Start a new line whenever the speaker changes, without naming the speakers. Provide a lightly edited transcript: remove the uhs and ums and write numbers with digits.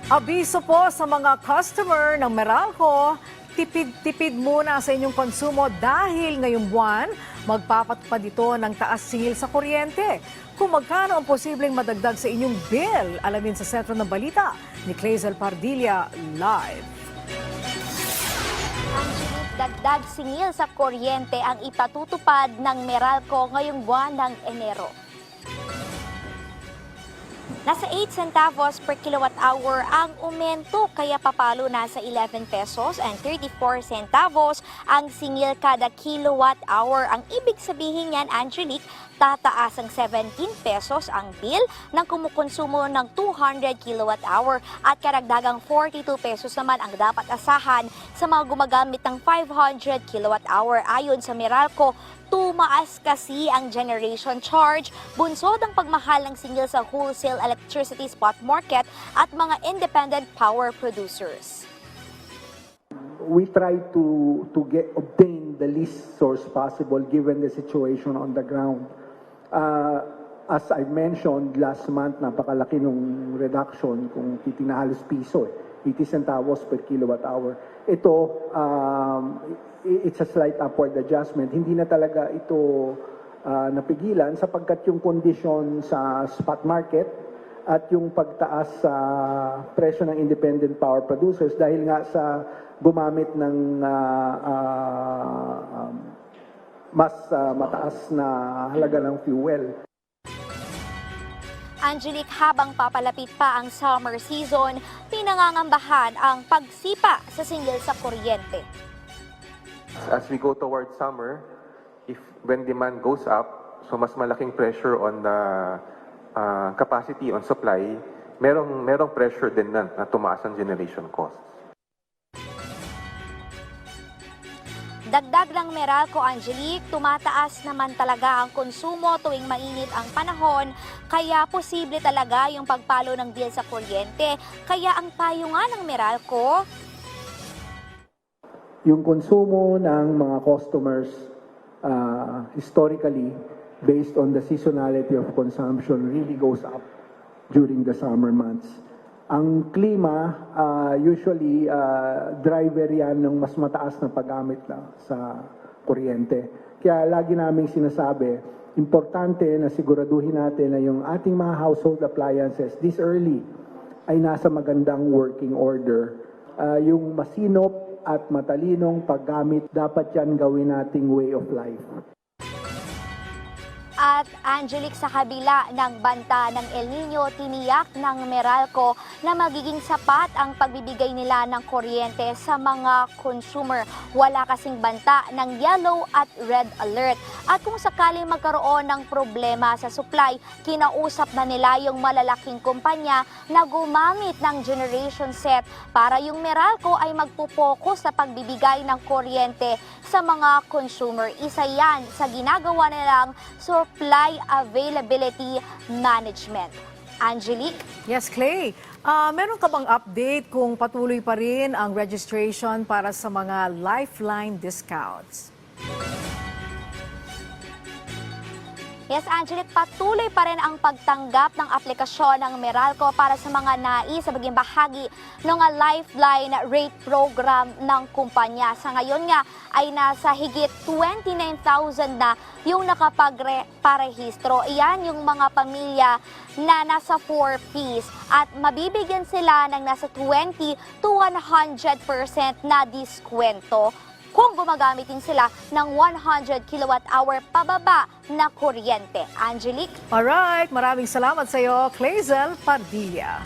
Abiso po sa mga customer ng Meralco, tipid-tipid muna sa inyong konsumo dahil ngayong buwan, magpapatupad ito ng taas singil sa kuryente. Kung magkano ang posibleng madagdag sa inyong bill, alamin sa sentro ng balita ni Clazel Pardilla live.
Dagdag singil sa kuryente ang ipatutupad ng Meralco ngayong buwan ng Enero. Nasa 8 centavos per kilowatt hour ang aumento, kaya papalo na sa 11 pesos and 34 centavos ang singil kada kilowatt hour. Ang ibig sabihin niyan, Angelique, tataas ang 17 pesos ang bill ng kumukonsumo ng 200 kilowatt hour at karagdagang 42 pesos naman ang dapat asahan sa mga gumagamit ng 500 kilowatt hour. Ayon sa Meralco, tumaas kasi ang generation charge, bunsod ang pagmahal ng singil sa wholesale electricity spot market at mga independent power producers.
We try to obtain the least source possible given the situation on the ground. As I mentioned last month, napakalaki nung reduction kung titingnan halos piso, 80 centavos per kilowatt hour. Ito, it's a slight upward adjustment. Hindi na talaga ito napigilan sapagkat yung condition sa spot market at yung pagtaas sa presyo ng independent power producers dahil nga sa gumamit ng mas mataas na halaga ng fuel.
Angelique, habang papalapit pa ang summer season, pinangangambahan ang pagsipa sa singil sa kuryente.
As we go towards summer, when demand goes up, so mas malaking pressure on the capacity on supply, merong pressure din na tumaas ang generation costs.
Dagdag ng Meralco, Angelique, tumataas naman talaga ang konsumo tuwing mainit ang panahon, kaya posible talaga yung pagpalo ng bill sa kuryente. Kaya ang payo nga ng Meralco,
Yung konsumo ng mga customers historically, based on the seasonality of consumption, really goes up during the summer months. Ang klima, usually, driver yan ng mas mataas na paggamit na sa kuryente. Kaya lagi naming sinasabi, importante na siguraduhin natin na yung ating mga household appliances this early ay nasa magandang working order. Yung masinop at matalinong paggamit, dapat yan gawin nating way of life.
at Angelique, sa kabila ng banta ng El Nino, tiniyak ng Meralco na magiging sapat ang pagbibigay nila ng kuryente sa mga consumer. Wala kasing banta ng yellow at red alert. At kung sakaling magkaroon ng problema sa supply, kinausap na nila yung malalaking kumpanya na gumamit ng generation set para yung Meralco ay magpo-focus sa pagbibigay ng kuryente sa mga consumer. Isa yan sa ginagawa nilang supply availability management. Angelique?
Yes, Clay. Meron ka bang update kung patuloy pa rin ang registration para sa mga Lifeline discounts?
Yes, Angelique, patuloy pa rin ang pagtanggap ng aplikasyon ng Meralco para sa mga nais sa maging bahagi ng Lifeline rate program ng kumpanya. Sa ngayon nga ay nasa higit 29,000 na yung nakapagparehistro. Iyan yung mga pamilya na nasa 4Ps at mabibigyan sila ng nasa 20 to 100% na diskwento kung gumagamit din sila ng 100 kilowatt-hour pababa na kuryente. Angelique?
Alright, maraming salamat sa iyo, Clazel Pardilla.